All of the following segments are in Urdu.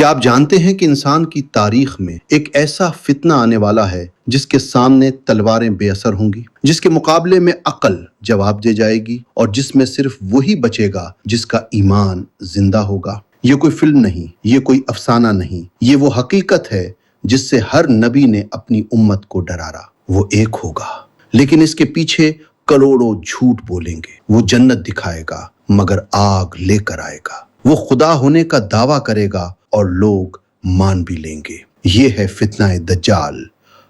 کیا آپ جانتے ہیں کہ انسان کی تاریخ میں ایک ایسا فتنہ آنے والا ہے جس کے سامنے تلواریں بے اثر ہوں گی، جس کے مقابلے میں عقل جواب دے جائے گی اور جس میں صرف وہی بچے گا جس کا ایمان زندہ ہوگا؟ یہ کوئی فلم نہیں، یہ کوئی افسانہ نہیں، یہ وہ حقیقت ہے جس سے ہر نبی نے اپنی امت کو ڈرایا۔ وہ ایک ہوگا لیکن اس کے پیچھے کروڑوں جھوٹ بولیں گے۔ وہ جنت دکھائے گا مگر آگ لے کر آئے گا۔ وہ خدا ہونے کا دعویٰ کرے گا اور لوگ مان بھی لیں گے۔ یہ ہے فتنہ دجال،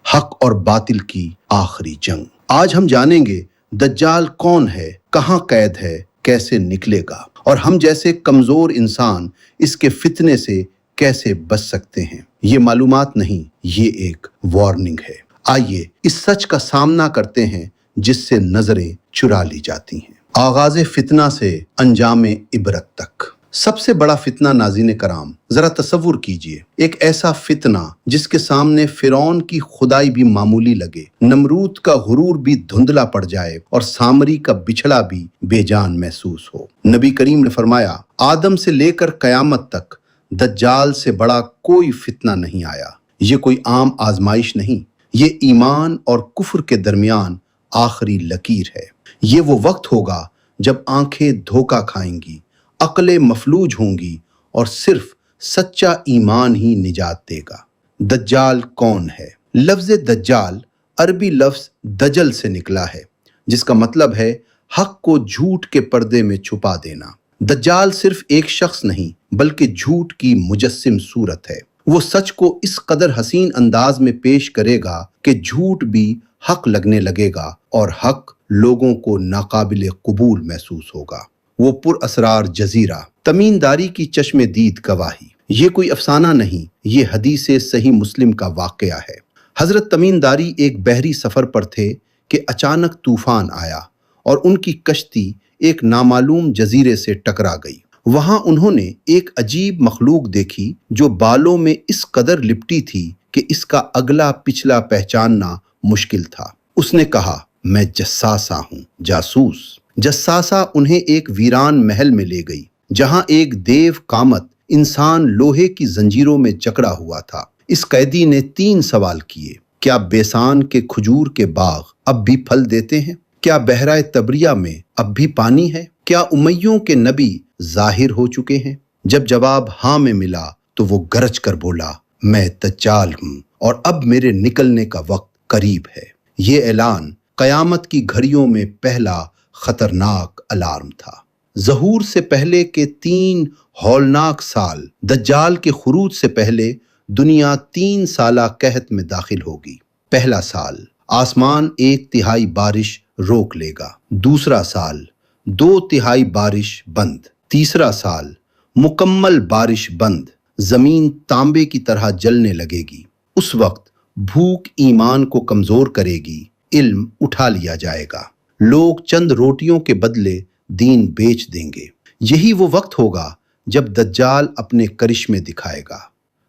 حق اور باطل کی آخری جنگ۔ آج ہم جانیں گے دجال کون ہے، کہاں قید ہے، کیسے نکلے گا، اور ہم جیسے کمزور انسان اس کے فتنے سے کیسے بچ سکتے ہیں۔ یہ معلومات نہیں، یہ ایک وارننگ ہے۔ آئیے اس سچ کا سامنا کرتے ہیں جس سے نظریں چرا لی جاتی ہیں۔ آغاز فتنہ سے انجام عبرت تک۔ سب سے بڑا فتنہ ناظرین کرام، ذرا تصور کیجئے ایک ایسا فتنہ جس کے سامنے فرعون کی خدائی بھی معمولی لگے، نمرود کا غرور بھی دھندلا پڑ جائے اور سامری کا بچھڑا بھی بے جان محسوس ہو۔ نبی کریم نے فرمایا، آدم سے لے کر قیامت تک دجال سے بڑا کوئی فتنہ نہیں آیا۔ یہ کوئی عام آزمائش نہیں، یہ ایمان اور کفر کے درمیان آخری لکیر ہے۔ یہ وہ وقت ہوگا جب آنکھیں دھوکہ کھائیں گی، عقلیں مفلوج ہوں گی اور صرف سچا ایمان ہی نجات دے گا۔ دجال کون ہے؟ لفظ دجال عربی لفظ دجل سے نکلا ہے، جس کا مطلب ہے حق کو جھوٹ کے پردے میں چھپا دینا۔ دجال صرف ایک شخص نہیں بلکہ جھوٹ کی مجسم صورت ہے۔ وہ سچ کو اس قدر حسین انداز میں پیش کرے گا کہ جھوٹ بھی حق لگنے لگے گا اور حق لوگوں کو ناقابل قبول محسوس ہوگا۔ وہ پر اسرار جزیرہ، تمیم داری کی چشم دید گواہی۔ یہ کوئی افسانہ نہیں، یہ حدیث صحیح مسلم کا واقعہ ہے۔ حضرت تمیم داری ایک بحری سفر پر تھے کہ اچانک طوفان آیا اور ان کی کشتی ایک نامعلوم جزیرے سے ٹکرا گئی۔ وہاں انہوں نے ایک عجیب مخلوق دیکھی جو بالوں میں اس قدر لپٹی تھی کہ اس کا اگلا پچھلا پہچاننا مشکل تھا۔ اس نے کہا، میں جساسہ ہوں، جاسوس۔ جساسہ انہیں ایک ویران محل میں لے گئی جہاں ایک دیو کامت انسان لوہے کی زنجیروں میں جکڑا ہوا تھا۔ اس قیدی نے 3 سوال کیے۔ کیا بیسان کے کھجور کے باغ اب بھی پھل دیتے ہیں؟ کیا بحرہ تبریہ میں اب بھی پانی ہے؟ کیا امیوں کے نبی ظاہر ہو چکے ہیں؟ جب جواب ہاں میں ملا تو وہ گرج کر بولا، میں دجال ہوں اور اب میرے نکلنے کا وقت قریب ہے۔ یہ اعلان قیامت کی گھڑیوں میں پہلا خطرناک الارم تھا۔ ظہور سے پہلے کے 3 ہولناک سال، دجال کے خروج سے پہلے دنیا 3 سالہ قحط میں داخل ہوگی۔ پہلا سال، آسمان 1/3 بارش روک لے گا۔ دوسرا سال، 2/3 بارش بند۔ تیسرا سال، مکمل بارش بند، زمین تانبے کی طرح جلنے لگے گی۔ اس وقت بھوک ایمان کو کمزور کرے گی، علم اٹھا لیا جائے گا، لوگ چند روٹیوں کے بدلے دین بیچ دیں گے۔ یہی وہ وقت ہوگا جب دجال اپنے کرشمے دکھائے گا۔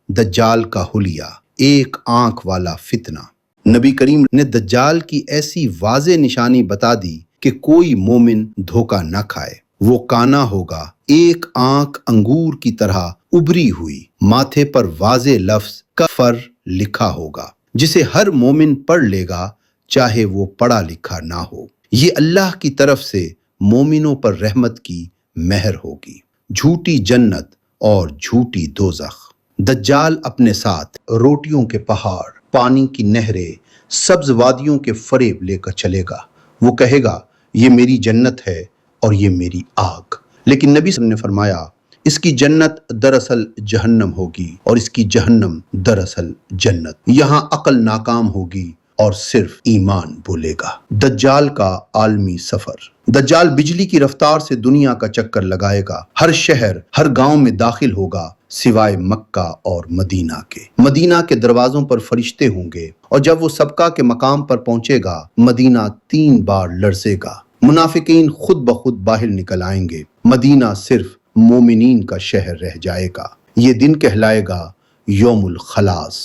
دجال کا حلیہ، ایک آنکھ والا فتنہ۔ نبی کریم نے دجال کی ایسی واضح نشانی بتا دی کہ کوئی مومن دھوکہ نہ کھائے۔ وہ کانا ہوگا، ایک آنکھ انگور کی طرح ابری ہوئی، ماتھے پر واضح لفظ کفر لکھا ہوگا جسے ہر مومن پڑھ لے گا چاہے وہ پڑھا لکھا نہ ہو۔ یہ اللہ کی طرف سے مومنوں پر رحمت کی مہر ہوگی۔ جھوٹی جنت اور جھوٹی دوزخ۔ دجال اپنے ساتھ روٹیوں کے پہاڑ، پانی کی نہریں، سبز وادیوں کے فریب لے کر چلے گا۔ وہ کہے گا، یہ میری جنت ہے اور یہ میری آگ۔ لیکن نبی صلی اللہ علیہ وسلم نے فرمایا، اس کی جنت دراصل جہنم ہوگی اور اس کی جہنم دراصل جنت۔ یہاں عقل ناکام ہوگی اور صرف ایمان بولے گا۔ دجال کا عالمی سفر۔ دجال بجلی کی رفتار سے دنیا کا چکر لگائے گا، ہر شہر، ہر گاؤں میں داخل ہوگا سوائے مکہ اور مدینہ کے۔ مدینہ کے دروازوں پر فرشتے ہوں گے اور جب وہ سبقہ کے مقام پر پہنچے گا، مدینہ 3 بار لرزے گا۔ منافقین خود بخود باہر نکل آئیں گے، مدینہ صرف مومنین کا شہر رہ جائے گا۔ یہ دن کہلائے گا یوم الخلاص،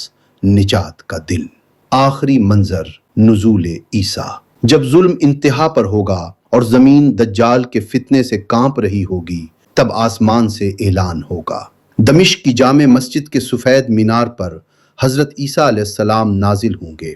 نجات کا دن۔ آخری منظر، نزول عیسیٰ۔ جب ظلم انتہا پر ہوگا اور زمین دجال کے فتنے سے کانپ رہی ہوگی، تب آسمان سے اعلان ہوگا، دمشق کی جامع مسجد کے سفید مینار پر حضرت عیسیٰ علیہ السلام نازل ہوں گے،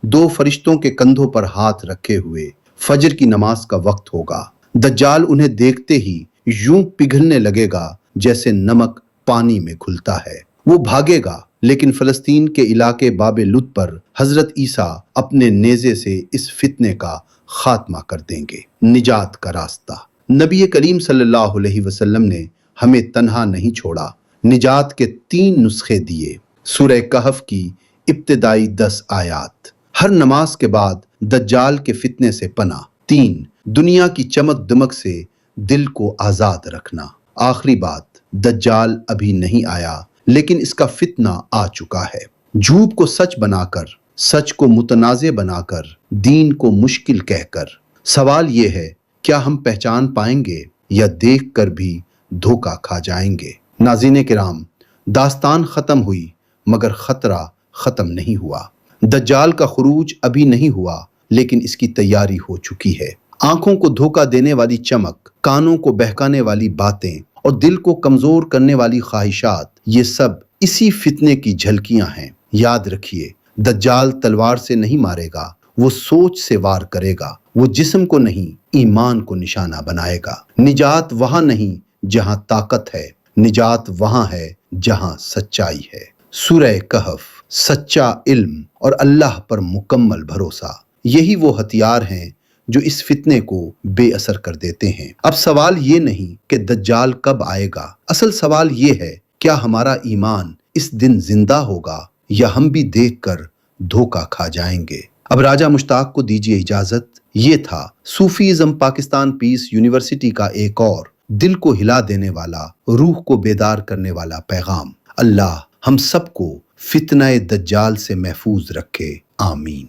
دو فرشتوں کے کندھوں پر ہاتھ رکھے ہوئے۔ فجر کی نماز کا وقت ہوگا۔ دجال انہیں دیکھتے ہی یوں پگھلنے لگے گا جیسے نمک پانی میں گھلتا ہے۔ وہ بھاگے گا، لیکن فلسطین کے علاقے باب لد پر حضرت عیسیٰ اپنے نیزے سے اس فتنے کا خاتمہ کر دیں گے۔ نجات کا راستہ۔ نبی کریم صلی اللہ علیہ وسلم نے ہمیں تنہا نہیں چھوڑا، نجات کے 3 نسخے دیے۔ سورہ کہف کی ابتدائی 10 آیات۔ ہر نماز کے بعد دجال کے فتنے سے پناہ۔ 3 دنیا کی چمک دمک سے دل کو آزاد رکھنا۔ آخری بات، دجال ابھی نہیں آیا، لیکن اس کا فتنہ آ چکا ہے۔ جھوٹ کو سچ بنا کر، سچ کو متنازع بنا کر، دین کو مشکل کہہ کر۔ سوال یہ ہے، کیا ہم پہچان پائیں گے یا دیکھ کر بھی دھوکہ کھا جائیں گے؟ ناظرین کرام، داستان ختم ہوئی مگر خطرہ ختم نہیں ہوا۔ دجال کا خروج ابھی نہیں ہوا، لیکن اس کی تیاری ہو چکی ہے۔ آنکھوں کو دھوکہ دینے والی چمک، کانوں کو بہکانے والی باتیں اور دل کو کمزور کرنے والی خواہشات، یہ سب اسی فتنے کی جھلکیاں ہیں۔ یاد رکھیے، دجال تلوار سے نہیں مارے گا، وہ سوچ سے وار کرے گا۔ وہ جسم کو نہیں، ایمان کو نشانہ بنائے گا۔ نجات وہاں نہیں جہاں طاقت ہے، نجات وہاں ہے جہاں سچائی ہے۔ سورہ کہف، سچا علم اور اللہ پر مکمل بھروسہ، یہی وہ ہتھیار ہیں جو اس فتنے کو بے اثر کر دیتے ہیں۔ اب سوال یہ نہیں کہ دجال کب آئے گا، اصل سوال یہ ہے، کیا ہمارا ایمان اس دن زندہ ہوگا یا ہم بھی دیکھ کر دھوکہ کھا جائیں گے؟ اب راجہ مشتاق کو دیجیے اجازت۔ یہ تھا صوفیزم پاکستان پیس یونیورسٹی کا ایک اور دل کو ہلا دینے والا، روح کو بیدار کرنے والا پیغام۔ اللہ ہم سب کو فتنہ دجال سے محفوظ رکھے، آمین۔